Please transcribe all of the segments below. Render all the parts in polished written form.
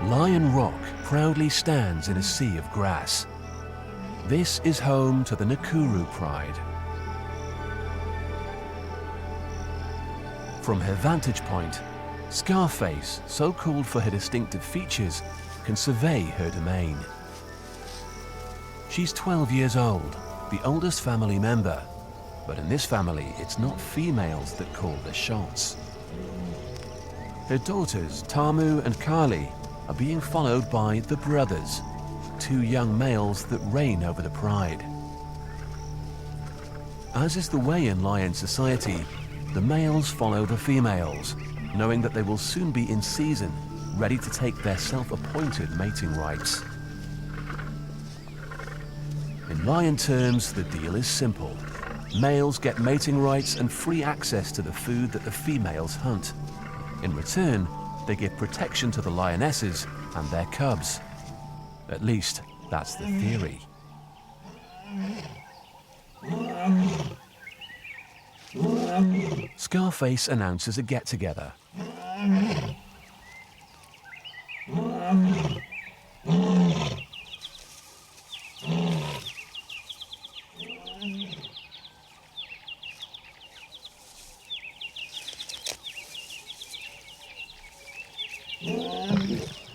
Lion Rock proudly stands in a sea of grass. This is home to the Nakuru pride. From her vantage point, Scarface, so called for her distinctive features, can survey her domain. She's 12 years old, the oldest family member, but in this family it's not females that call the shots. Her daughters, Tamu and Kali, are being followed by the brothers, two young males that reign over the pride. As is the way in lion society, the males follow the females, knowing that they will soon be in season, ready to take their self-appointed mating rights. In lion terms, the deal is simple. Males get mating rights and free access to the food that the females hunt. In return, they give protection to the lionesses and their cubs. At least, that's the theory. Scarface announces a get-together.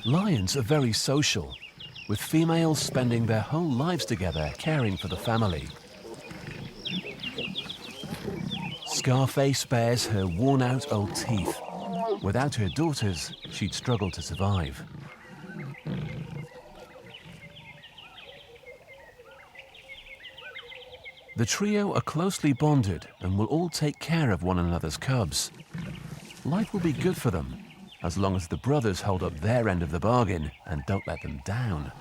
Lions are very social, with females spending their whole lives together caring for the family. Scarface bears her worn-out old teeth. Without her daughters, she'd struggle to survive. The trio are closely bonded and will all take care of one another's cubs. Life will be good for them, as long as the brothers hold up their end of the bargain and don't let them down.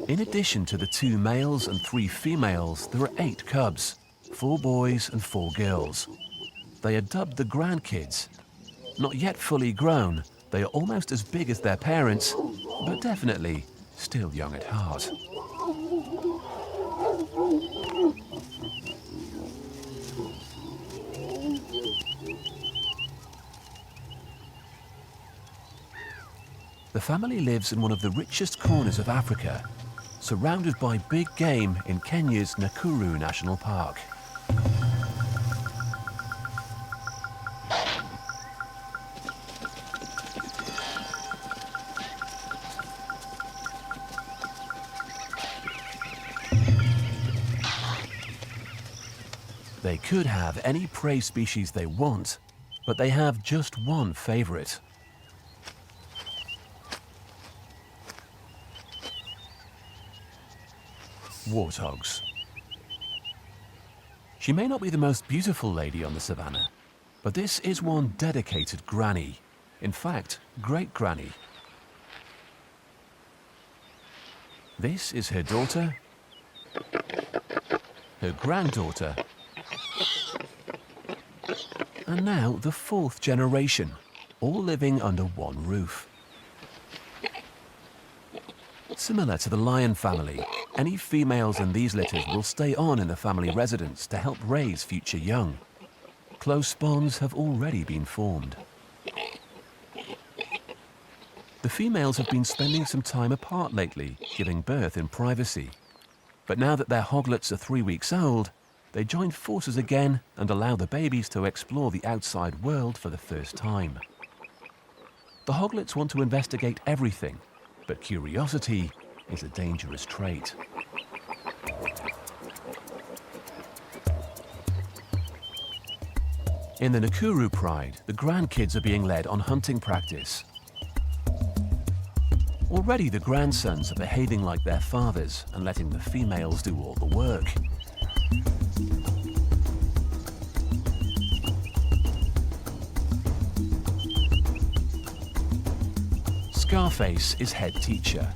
In addition to the 2 males and 3 females, there are 8 cubs, 4 boys and 4 girls. They are dubbed the grandkids. Not yet fully grown, they are almost as big as their parents, but definitely still young at heart. The family lives in one of the richest corners of Africa, surrounded by big game in Kenya's Nakuru National Park. They could have any prey species they want, but they have just one favorite. Warthogs. She may not be the most beautiful lady on the savannah, but this is one dedicated granny. In fact, great-granny. This is her daughter, her granddaughter, and now the 4th generation, all living under one roof. Similar to the lion family, any females in these litters will stay on in the family residence to help raise future young. Close bonds have already been formed. The females have been spending some time apart lately, giving birth in privacy. But now that their hoglets are 3 weeks old, they join forces again and allow the babies to explore the outside world for the first time. The hoglets want to investigate everything, but curiosity is a dangerous trait. In the Nakuru pride, the grandkids are being led on hunting practice. Already the grandsons are behaving like their fathers and letting the females do all the work. Scarface is head teacher.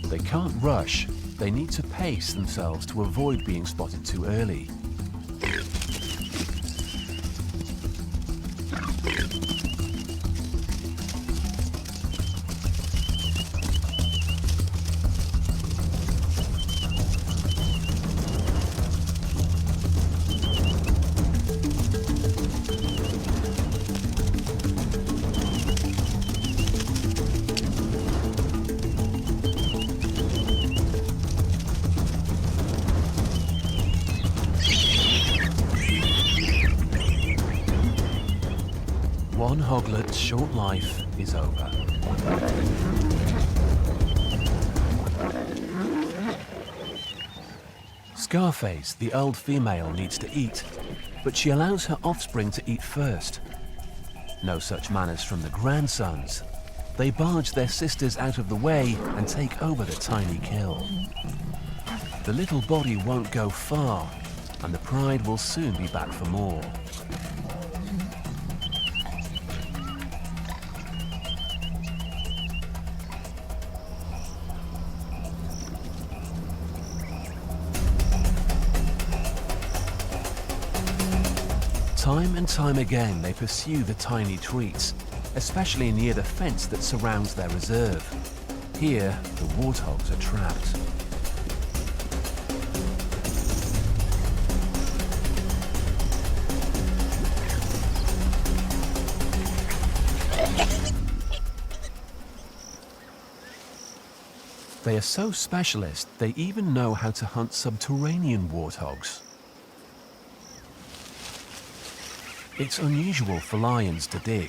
They can't rush. They need to pace themselves to avoid being spotted too early. One hoglet's short life is over. Scarface, the old female, needs to eat, but she allows her offspring to eat first. No such manners from the grandsons. They barge their sisters out of the way and take over the tiny kill. The little body won't go far, and the pride will soon be back for more. Time and time again they pursue the tiny treats, especially near the fence that surrounds their reserve. Here, the warthogs are trapped. They are so specialist, they even know how to hunt subterranean warthogs. It's unusual for lions to dig,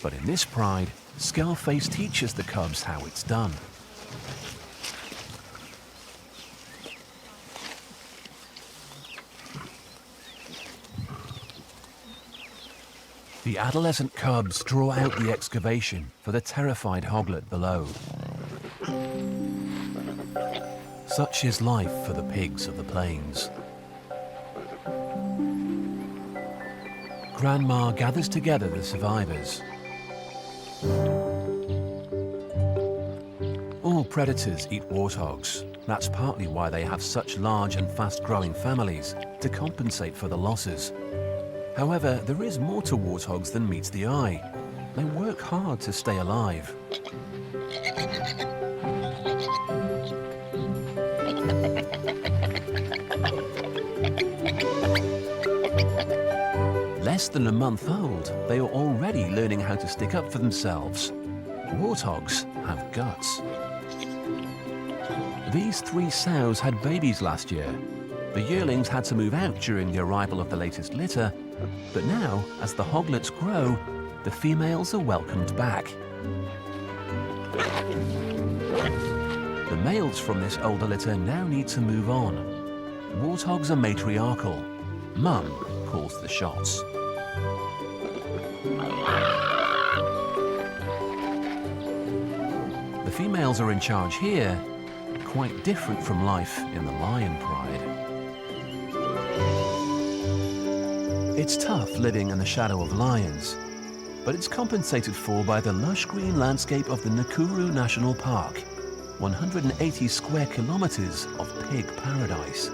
but in this pride, Scarface teaches the cubs how it's done. The adolescent cubs draw out the excavation for the terrified hoglet below. Such is life for the pigs of the plains. Grandma gathers together the survivors. All predators eat warthogs. That's partly why they have such large and fast-growing families, to compensate for the losses. However, there is more to warthogs than meets the eye. They work hard to stay alive. Less than a month old, they are already learning how to stick up for themselves. Warthogs have guts. These 3 sows had babies last year. The yearlings had to move out during the arrival of the latest litter, but now, as the hoglets grow, the females are welcomed back. The males from this older litter now need to move on. Warthogs are matriarchal. Mum calls the shots. The females are in charge here, quite different from life in the lion pride. It's tough living in the shadow of lions, but it's compensated for by the lush green landscape of the Nakuru National Park, 180 square kilometers of pig paradise.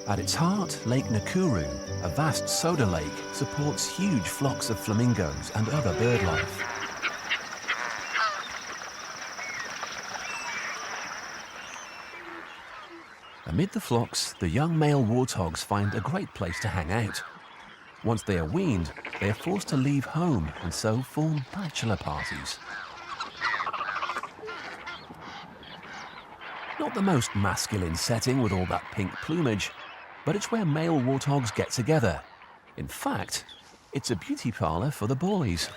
At its heart, Lake Nakuru, a vast soda lake, supports huge flocks of flamingos and other bird life. Amid the flocks, the young male warthogs find a great place to hang out. Once they are weaned, they are forced to leave home and so form bachelor parties. Not the most masculine setting with all that pink plumage, but it's where male warthogs get together. In fact, it's a beauty parlor for the boys.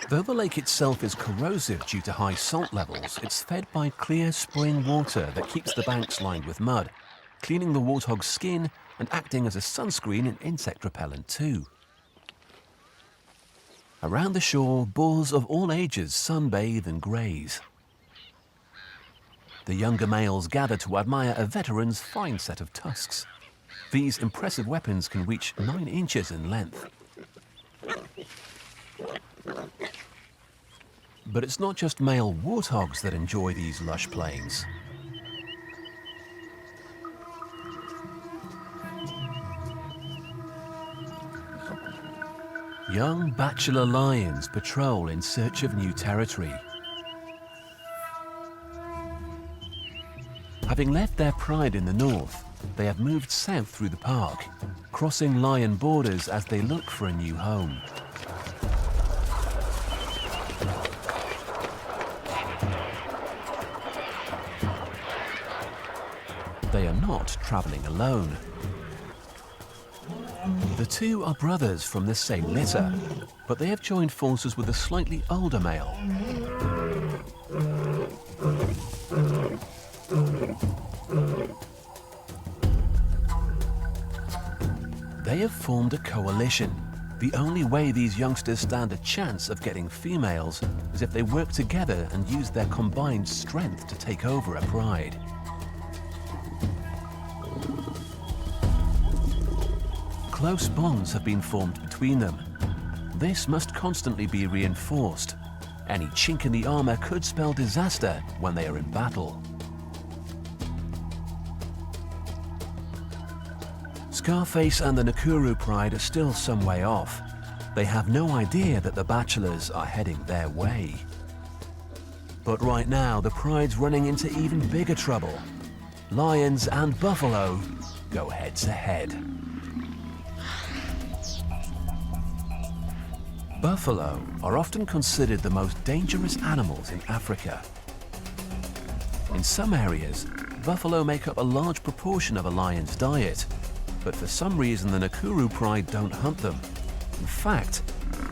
Though the lake itself is corrosive due to high salt levels, it's fed by clear spring water that keeps the banks lined with mud, cleaning the warthog's skin and acting as a sunscreen and insect repellent too. Around the shore, boars of all ages sunbathe and graze. The younger males gather to admire a veteran's fine set of tusks. These impressive weapons can reach 9 inches in length. But it's not just male warthogs that enjoy these lush plains. Young bachelor lions patrol in search of new territory. Having left their pride in the north, they have moved south through the park, crossing lion borders as they look for a new home. They are not traveling alone. The two are brothers from the same litter, but they have joined forces with a slightly older male. They have formed a coalition. The only way these youngsters stand a chance of getting females is if they work together and use their combined strength to take over a pride. Close bonds have been formed between them. This must constantly be reinforced. Any chink in the armor could spell disaster when they are in battle. Scarface and the Nakuru pride are still some way off. They have no idea that the bachelors are heading their way. But right now, the pride's running into even bigger trouble. Lions and buffalo go head to head. Buffalo are often considered the most dangerous animals in Africa. In some areas, buffalo make up a large proportion of a lion's diet, but for some reason the Nakuru pride don't hunt them. In fact,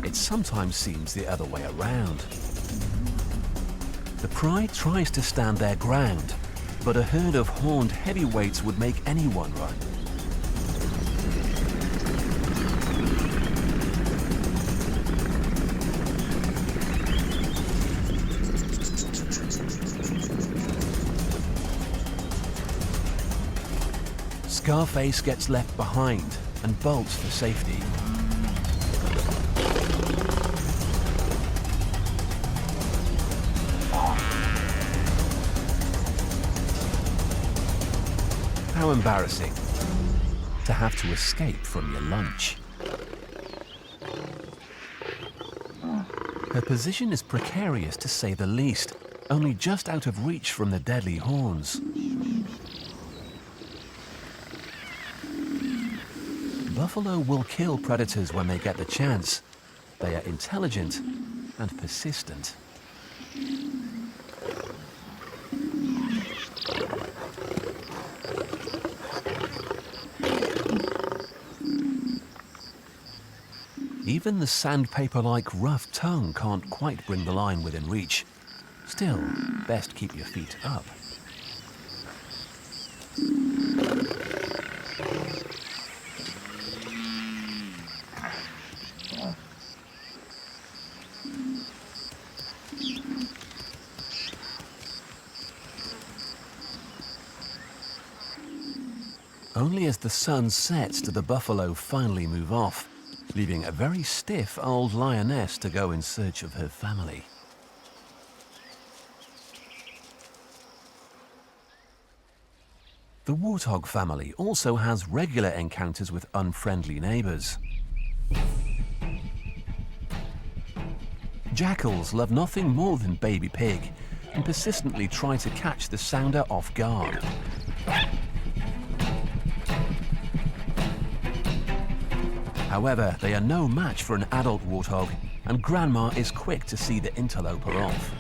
it sometimes seems the other way around. The pride tries to stand their ground, but a herd of horned heavyweights would make anyone run. Scarface gets left behind and bolts for safety. How embarrassing to have to escape from your lunch. Her position is precarious to say the least, only just out of reach from the deadly horns. Buffalo will kill predators when they get the chance. They are intelligent and persistent. Even the sandpaper-like rough tongue can't quite bring the lion within reach. Still, best keep your feet up. Only as the sun sets do the buffalo finally move off, leaving a very stiff old lioness to go in search of her family. The warthog family also has regular encounters with unfriendly neighbors. Jackals love nothing more than baby pig and persistently try to catch the sounder off guard. However, they are no match for an adult warthog, and Grandma is quick to see the interloper off.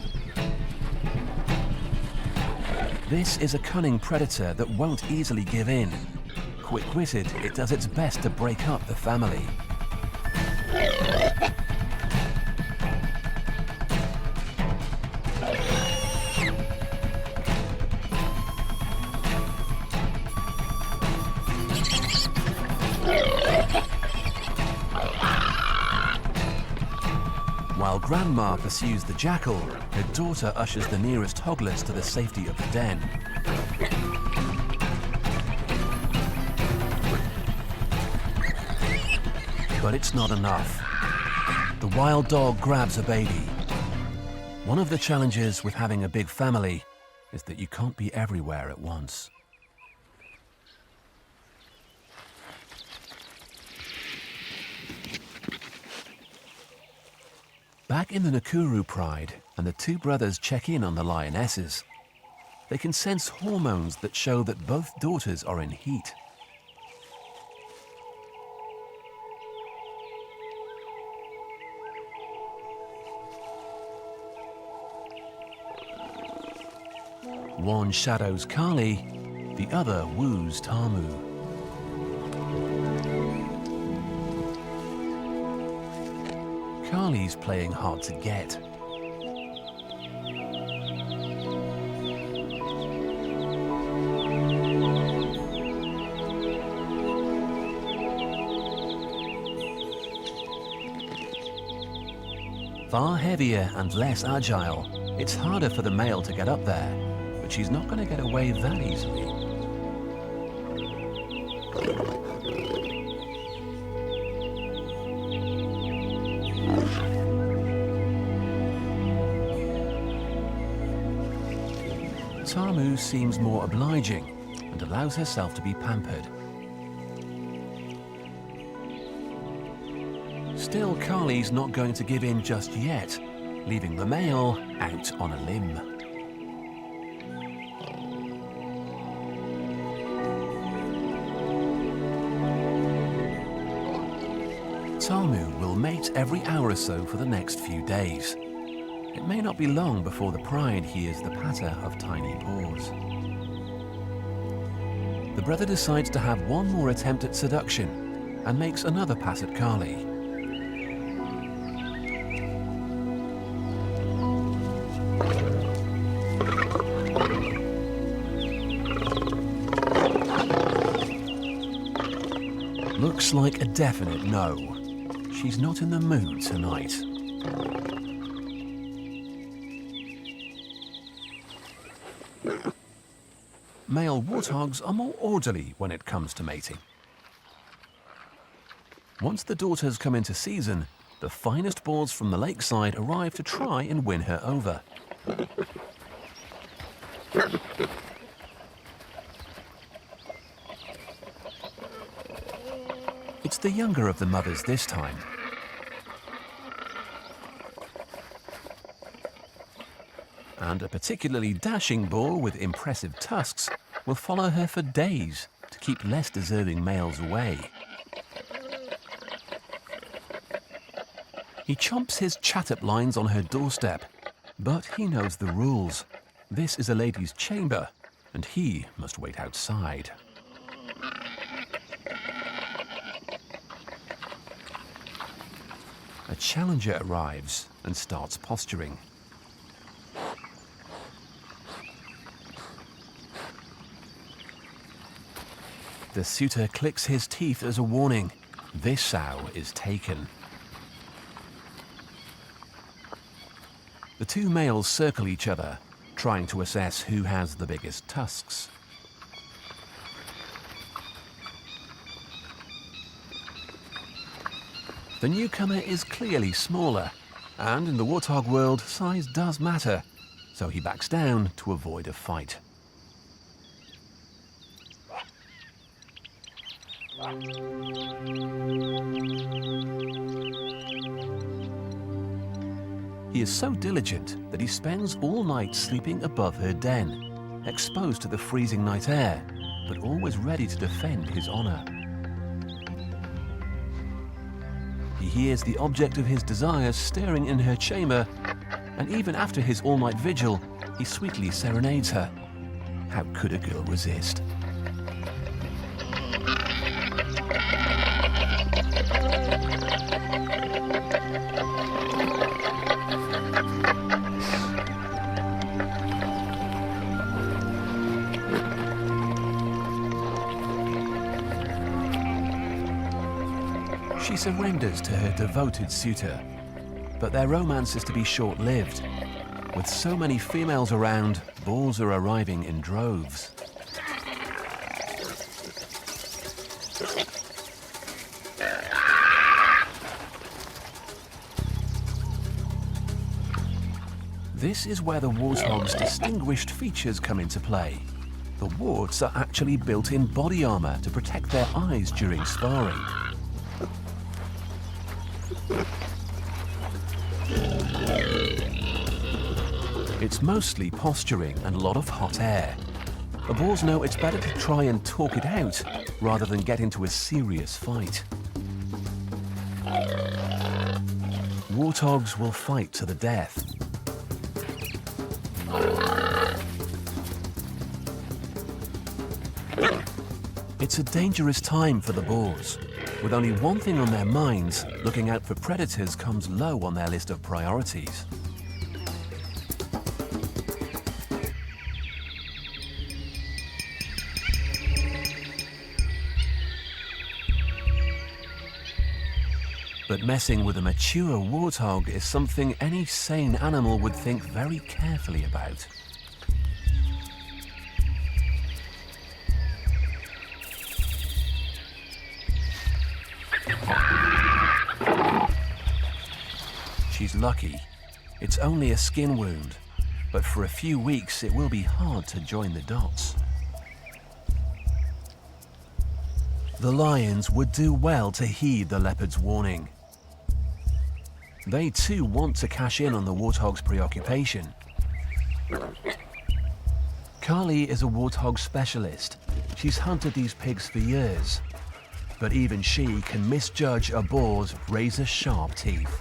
This is a cunning predator that won't easily give in. Quick-witted, it does its best to break up the family. While Grandma pursues the jackal, her daughter ushers the nearest hoglets to the safety of the den. But it's not enough. The wild dog grabs a baby. One of the challenges with having a big family is that you can't be everywhere at once. Back in the Nakuru pride, and the two brothers check in on the lionesses. They can sense hormones that show that both daughters are in heat. One shadows Kali, the other woos Tamu. Kali's playing hard to get. Far heavier and less agile, it's harder for the male to get up there, but she's not going to get away that easily. Tamu seems more obliging and allows herself to be pampered. Still, Kali's not going to give in just yet, leaving the male out on a limb. Tamu will mate every hour or so for the next few days. It may not be long before the pride hears the patter of tiny paws. The brother decides to have one more attempt at seduction and makes another pass at Kali. Looks like a definite no. She's not in the mood tonight. Male warthogs are more orderly when it comes to mating. Once the daughters come into season, the finest boars from the lakeside arrive to try and win her over. It's the younger of the mothers this time. And a particularly dashing boar with impressive tusks will follow her for days to keep less deserving males away. He chomps his chat-up lines on her doorstep, but he knows the rules. This is a lady's chamber, and he must wait outside. A challenger arrives and starts posturing. The suitor clicks his teeth as a warning. This sow is taken. The two males circle each other, trying to assess who has the biggest tusks. The newcomer is clearly smaller, and in the warthog world, size does matter, so he backs down to avoid a fight. He is so diligent that he spends all night sleeping above her den, exposed to the freezing night air, but always ready to defend his honor. He hears the object of his desire stirring in her chamber, and even after his all-night vigil, he sweetly serenades her. How could a girl resist? She surrenders to her devoted suitor, but their romance is to be short-lived. With so many females around, boars are arriving in droves. This is where the warthog's distinguished features come into play. The warts are actually built-in body armor to protect their eyes during sparring. It's mostly posturing and a lot of hot air. The boars know it's better to try and talk it out rather than get into a serious fight. Warthogs will fight to the death. It's a dangerous time for the boars. With only one thing on their minds, looking out for predators comes low on their list of priorities. But messing with a mature warthog is something any sane animal would think very carefully about. She's lucky. It's only a skin wound, but for a few weeks it will be hard to join the dots. The lions would do well to heed the leopard's warning. They too want to cash in on the warthog's preoccupation. Carly is a warthog specialist. She's hunted these pigs for years. But even she can misjudge a boar's razor-sharp teeth.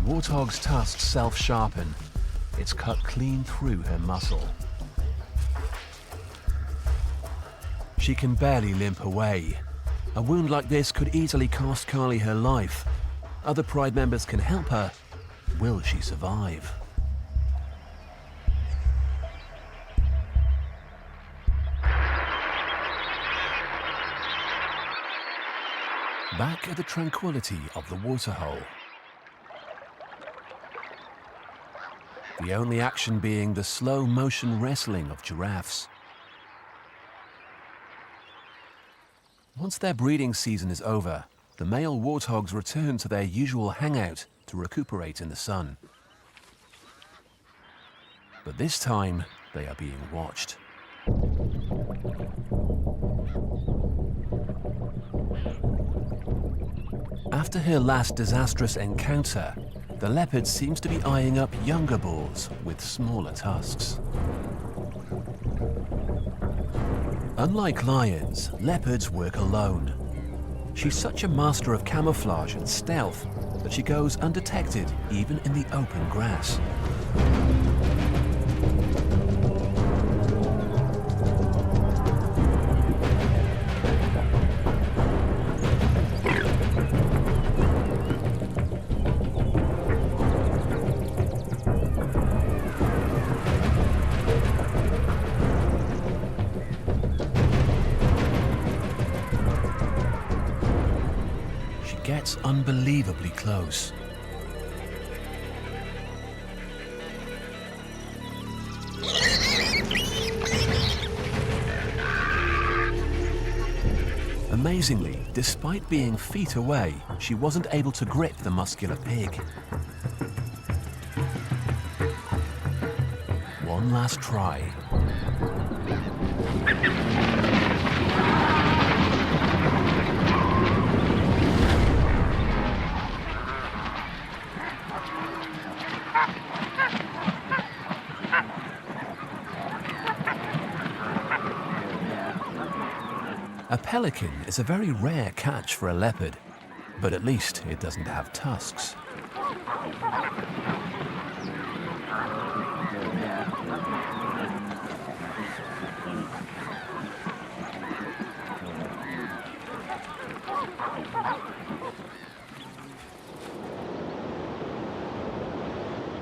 Warthog's tusks self-sharpen. It's cut clean through her muscle. She can barely limp away. A wound like this could easily cost Carly her life. Other Pride members can help her. Will she survive? Back at the tranquility of the waterhole. The only action being the slow-motion wrestling of giraffes. Once their breeding season is over, the male warthogs return to their usual hangout to recuperate in the sun. But this time, they are being watched. After her last disastrous encounter, the leopard seems to be eyeing up younger boars with smaller tusks. Unlike lions, leopards work alone. She's such a master of camouflage and stealth that she goes undetected even in the open grass. Gets unbelievably close. Amazingly, despite being feet away, she wasn't able to grip the muscular pig. One last try. A pelican is a very rare catch for a leopard, but at least it doesn't have tusks.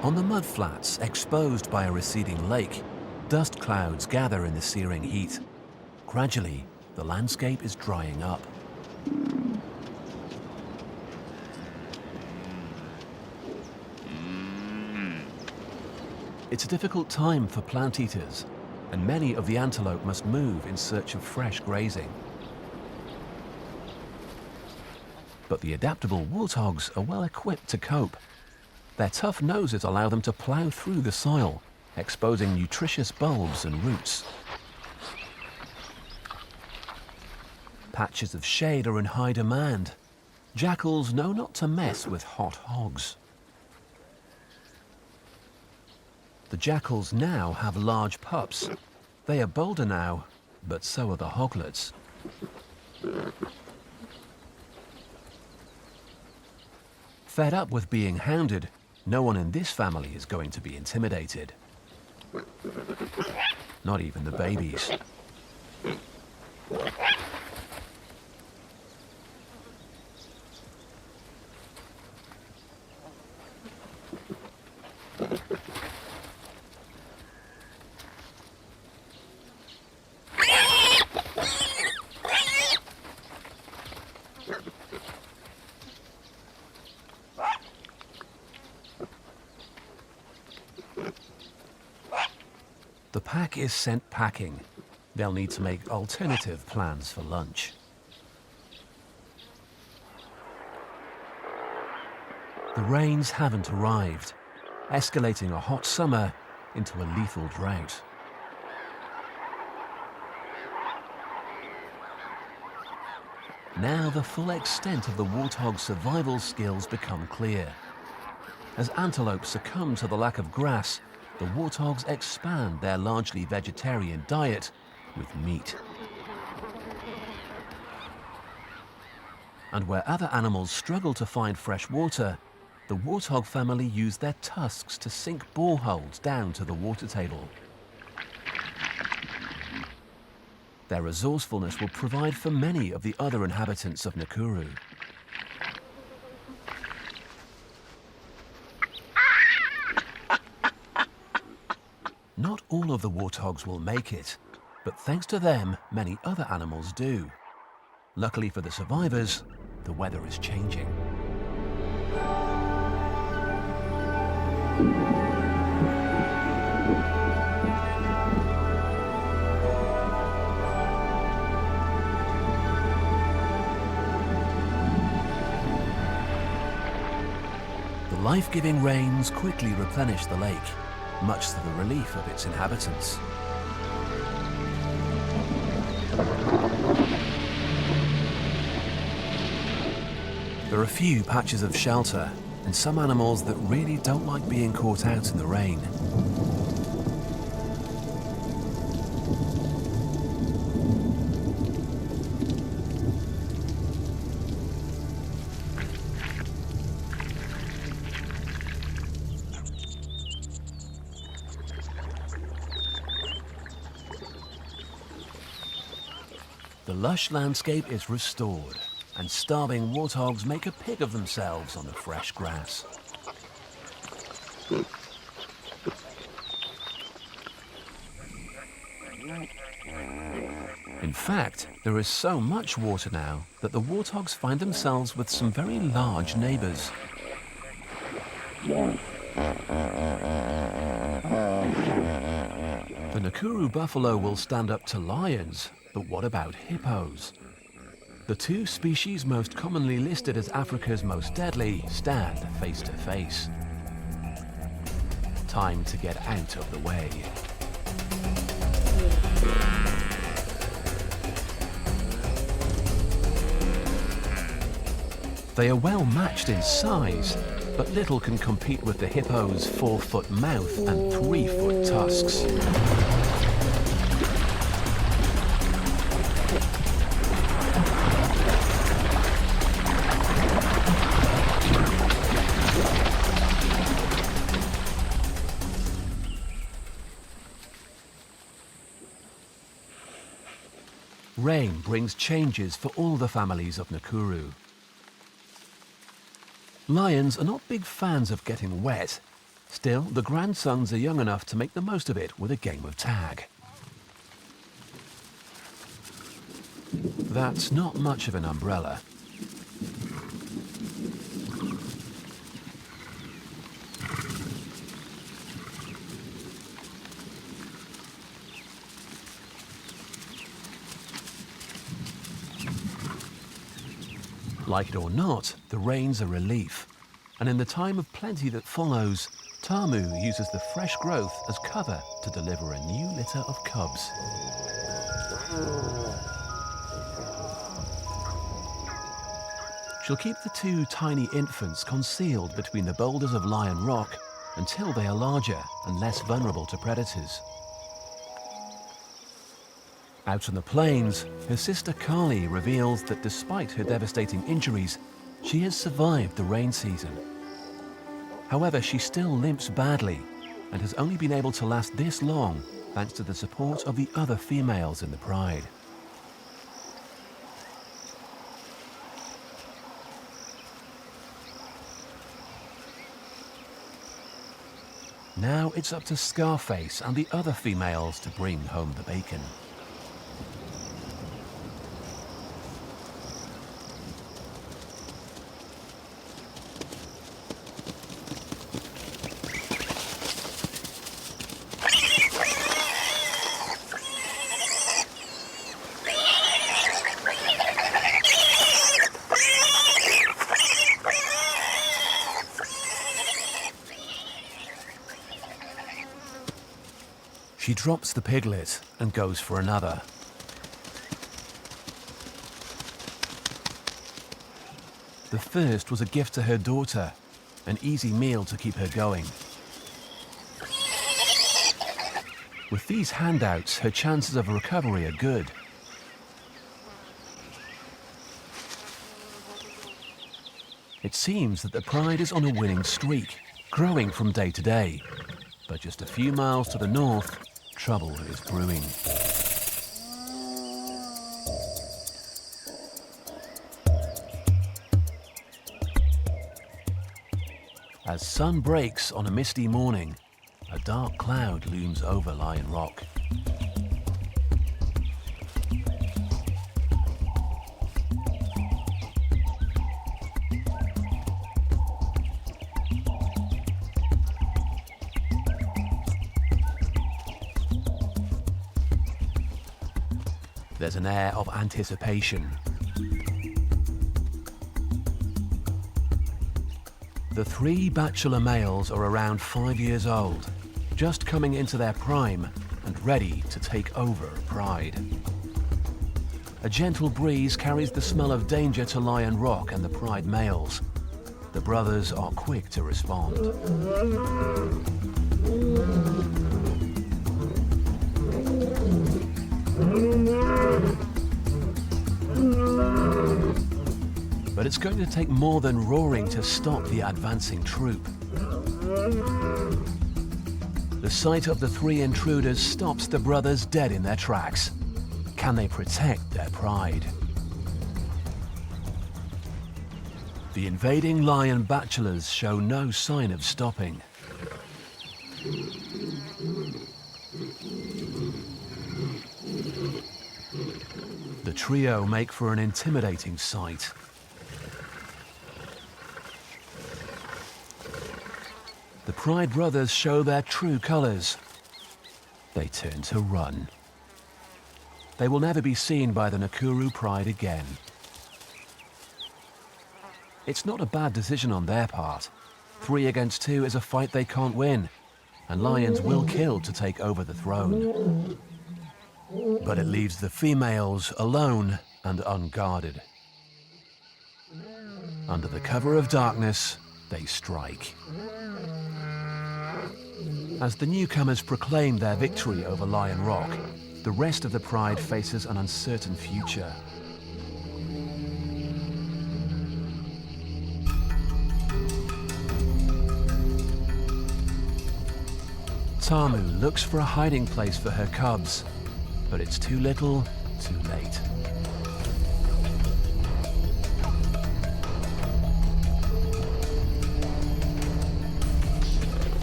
On the mudflats exposed by a receding lake, dust clouds gather in the searing heat. Gradually, the landscape is drying up. It's a difficult time for plant eaters, and many of the antelope must move in search of fresh grazing. But the adaptable warthogs are well equipped to cope. Their tough noses allow them to plow through the soil, exposing nutritious bulbs and roots. Patches of shade are in high demand. Jackals know not to mess with hot hogs. The jackals now have large pups. They are bolder now, but so are the hoglets. Fed up with being hounded, no one in this family is going to be intimidated. Not even the babies. The pack is sent packing. They'll need to make alternative plans for lunch. The rains haven't arrived, escalating a hot summer into a lethal drought. Now the full extent of the warthog's survival skills become clear. As antelope succumb to the lack of grass, the warthogs expand their largely vegetarian diet with meat. And where other animals struggle to find fresh water, the warthog family use their tusks to sink boreholes down to the water table. Their resourcefulness will provide for many of the other inhabitants of Nakuru. Not all of the warthogs will make it, but thanks to them, many other animals do. Luckily for the survivors, the weather is changing. The life-giving rains quickly replenish the lake, much to the relief of its inhabitants. There are few patches of shelter and some animals that really don't like being caught out in the rain. The lush landscape is restored, and starving warthogs make a pig of themselves on the fresh grass. In fact, there is so much water now that the warthogs find themselves with some very large neighbors. The Nakuru buffalo will stand up to lions, but what about hippos? The two species most commonly listed as Africa's most deadly stand face to face. Time to get out of the way. They are well matched in size, but little can compete with the hippo's 4-foot mouth and 3-foot tusks. Rain brings changes for all the families of Nakuru. Lions are not big fans of getting wet. Still, the grandsons are young enough to make the most of it with a game of tag. That's not much of an umbrella. Like it or not, the rain's a relief. And in the time of plenty that follows, Tamu uses the fresh growth as cover to deliver a new litter of cubs. She'll keep the two tiny infants concealed between the boulders of Lion Rock until they are larger and less vulnerable to predators. Out on the plains, her sister Carly reveals that despite her devastating injuries, she has survived the rain season. However, she still limps badly and has only been able to last this long thanks to the support of the other females in the pride. Now it's up to Scarface and the other females to bring home the bacon. She drops the piglet and goes for another. The first was a gift to her daughter, an easy meal to keep her going. With these handouts, her chances of recovery are good. It seems that the pride is on a winning streak, growing from day to day. But just a few miles to the north, trouble is brewing. As sun breaks on a misty morning, a dark cloud looms over Lion Rock. There's an air of anticipation. The three bachelor males are around 5 years old, just coming into their prime and ready to take over Pride. A gentle breeze carries the smell of danger to Lion Rock and the Pride males. The brothers are quick to respond. But it's going to take more than roaring to stop the advancing troop. The sight of the three intruders stops the brothers dead in their tracks. Can they protect their pride? The invading lion bachelors show no sign of stopping. The trio make for an intimidating sight. The Pride brothers show their true colors. They turn to run. They will never be seen by the Nakuru Pride again. It's not a bad decision on their part. 3 against 2 is a fight they can't win, and lions will kill to take over the throne. But it leaves the females alone and unguarded. Under the cover of darkness, they strike. As the newcomers proclaim their victory over Lion Rock, the rest of the Pride faces an uncertain future. Tamu looks for a hiding place for her cubs, but it's too little, too late.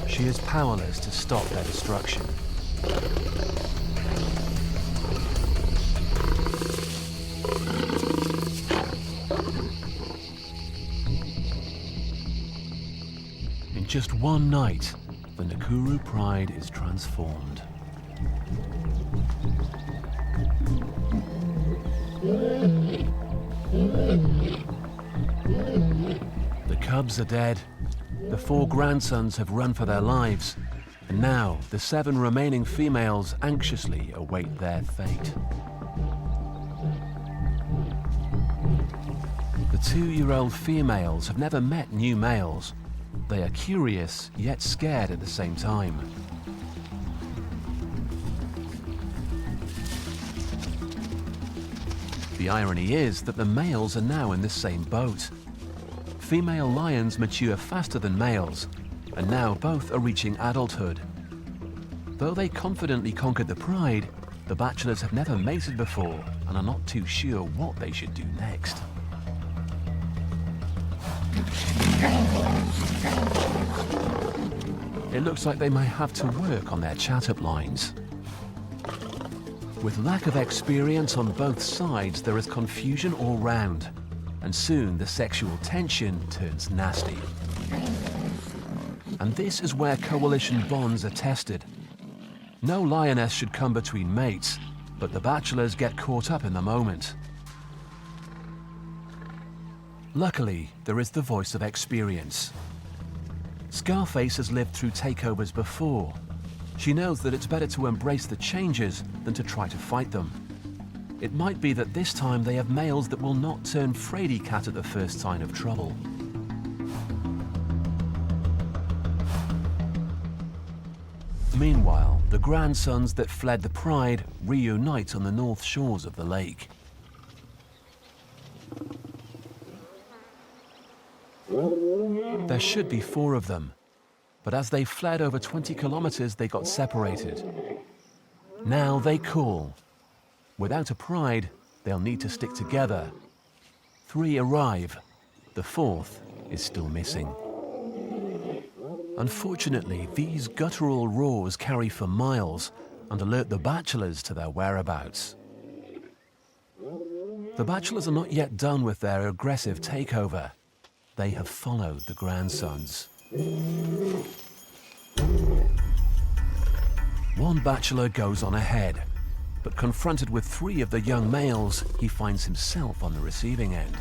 She is powerless to stop their destruction. In just one night, the Nakuru Pride is transformed. cubs are dead. The 4 grandsons have run for their lives, and now the 7 remaining females anxiously await their fate. The 2-year-old females have never met new males. They are curious, yet scared at the same time. The irony is that the males are now in the same boat. Female lions mature faster than males, and now both are reaching adulthood. Though they confidently conquered the pride, the bachelors have never mated before and are not too sure what they should do next. It looks like they may have to work on their chat-up lines. With lack of experience on both sides, there is confusion all round, and soon the sexual tension turns nasty. And this is where coalition bonds are tested. No lioness should come between mates, but the bachelors get caught up in the moment. Luckily, there is the voice of experience. Scarface has lived through takeovers before. She knows that it's better to embrace the changes than to try to fight them. It might be that this time they have males that will not turn fraidy cat at the first sign of trouble. Meanwhile, the grandsons that fled the pride reunite on the north shores of the lake. There should be 4 of them, but as they fled over 20 kilometers, they got separated. Now they call. Without a pride, they'll need to stick together. 3 arrive. The 4th is still missing. Unfortunately, these guttural roars carry for miles and alert the bachelors to their whereabouts. The bachelors are not yet done with their aggressive takeover. They have followed the grandsons. One bachelor goes on ahead, but confronted with 3 of the young males, he finds himself on the receiving end.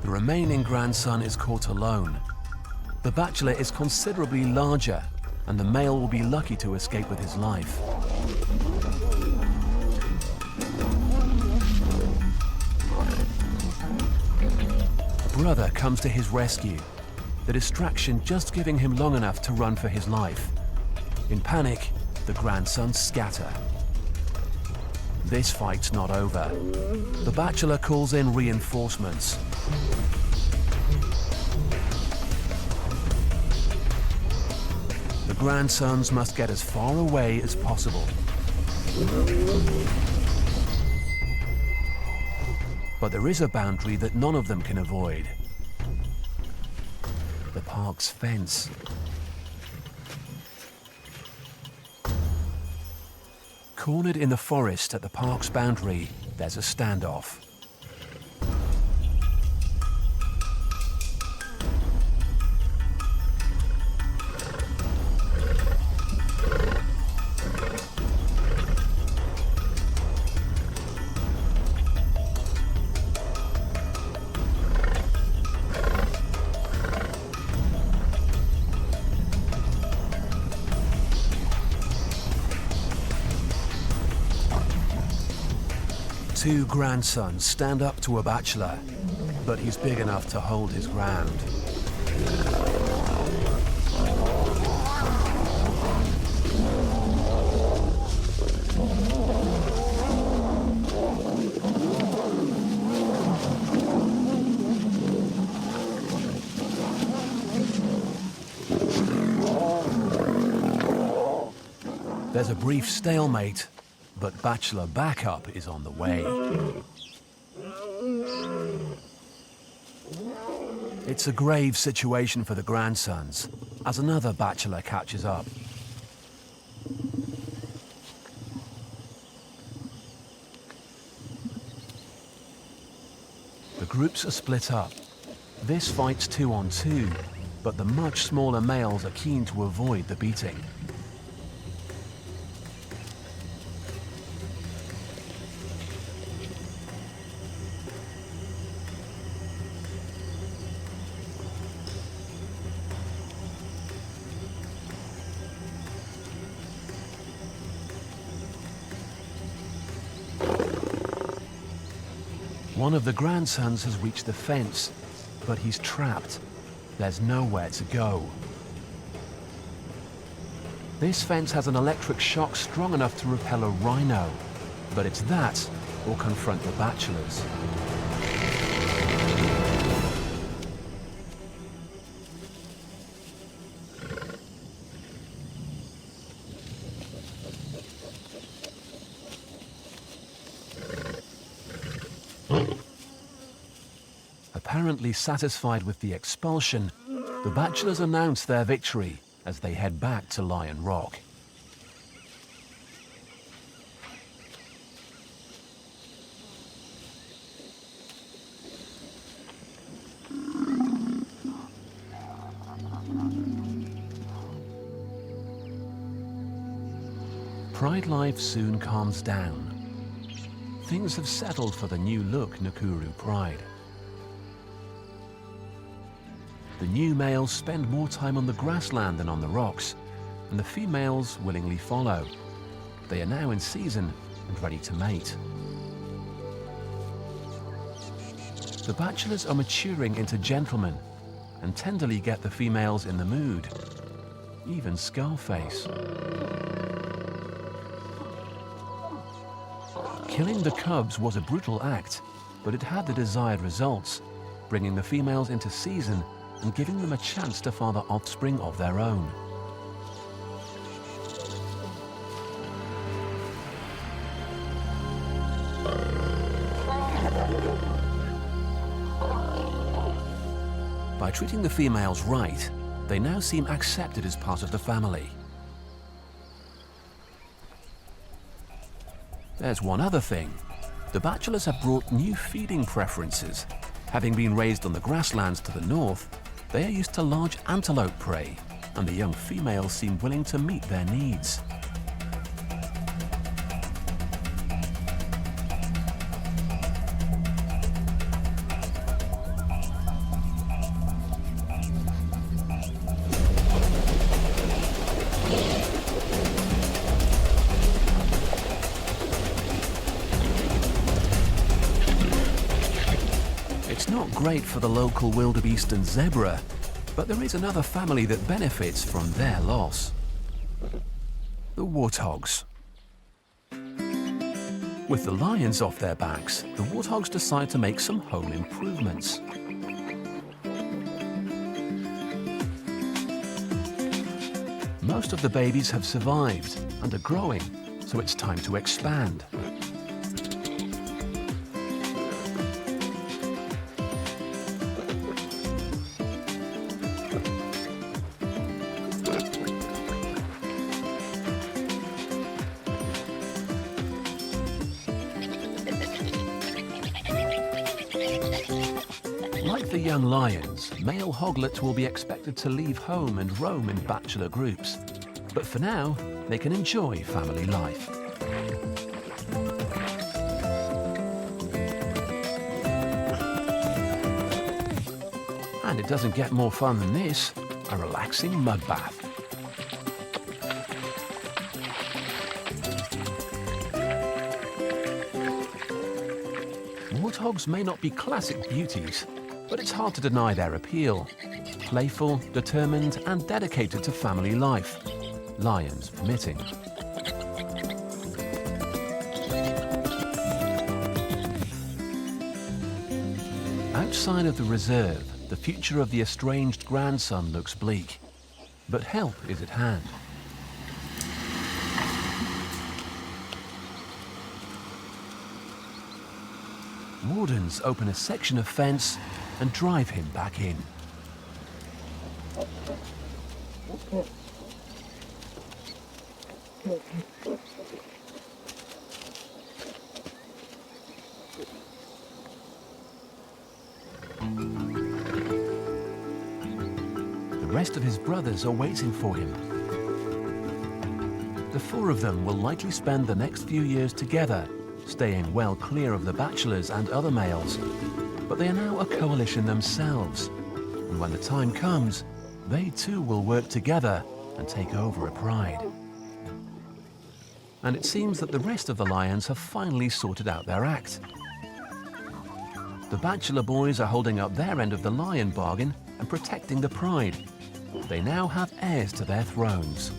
The remaining grandson is caught alone. The bachelor is considerably larger, and the male will be lucky to escape with his life. A brother comes to his rescue, the distraction just giving him long enough to run for his life. In panic, the grandsons scatter. This fight's not over. The bachelor calls in reinforcements. The grandsons must get as far away as possible. But there is a boundary that none of them can avoid. The park's fence. Cornered in the forest at the park's boundary, there's a standoff. Two grandsons stand up to a bachelor, but he's big enough to hold his ground. There's a brief stalemate, but bachelor backup is on the way. It's a grave situation for the grandsons, as another bachelor catches up. The groups are split up. This fight's 2 on 2, but the much smaller males are keen to avoid the beating. One of the grandsons has reached the fence, but he's trapped. There's nowhere to go. This fence has an electric shock strong enough to repel a rhino, but it's that or confront the bachelors. Apparently satisfied with the expulsion, the bachelors announce their victory as they head back to Lion Rock. Pride life soon calms down. Things have settled for the new look Nakuru Pride. The new males spend more time on the grassland than on the rocks, and the females willingly follow. They are now in season and ready to mate. The bachelors are maturing into gentlemen and tenderly get the females in the mood. Even Scarface. Killing the cubs was a brutal act, but it had the desired results, bringing the females into season and giving them a chance to father offspring of their own. By treating the females right, they now seem accepted as part of the family. There's one other thing. The bachelors have brought new feeding preferences. Having been raised on the grasslands to the north, they are used to large antelope prey, and the young females seem willing to meet their needs. It's not great for the local wildebeest and zebra, but there is another family that benefits from their loss. The warthogs. With the lions off their backs, the warthogs decide to make some home improvements. Most of the babies have survived and are growing, so it's time to expand. Like the young lions, male hoglets will be expected to leave home and roam in bachelor groups. But for now, they can enjoy family life. And it doesn't get more fun than this, a relaxing mud bath. Warthogs may not be classic beauties, but it's hard to deny their appeal. Playful, determined, and dedicated to family life, lions permitting. Outside of the reserve, the future of the estranged grandson looks bleak, but help is at hand. Wardens open a section of fence and drive him back in. The rest of his brothers are waiting for him. The four of them will likely spend the next few years together, staying well clear of the bachelors and other males. But they are now a coalition themselves, and when the time comes, they too will work together and take over a pride. And it seems that the rest of the lions have finally sorted out their act. The bachelor boys are holding up their end of the lion bargain and protecting the pride. They now have heirs to their thrones.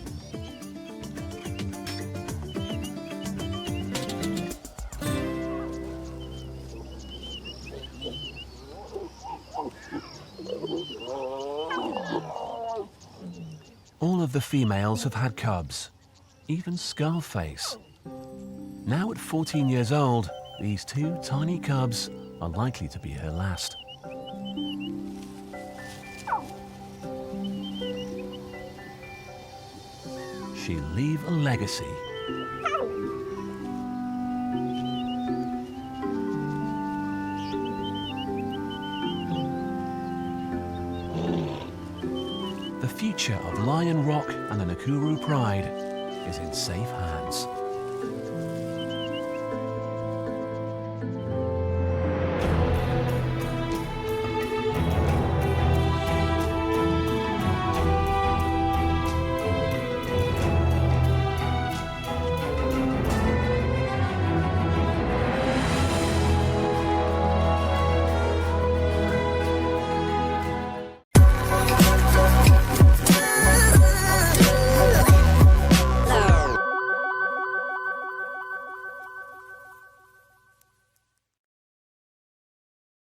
All of the females have had cubs, even Scarface. Now at 14 years old, these two tiny cubs are likely to be her last. She'll leave a legacy. The future of Lion Rock and the Nakuru Pride is in safe hands.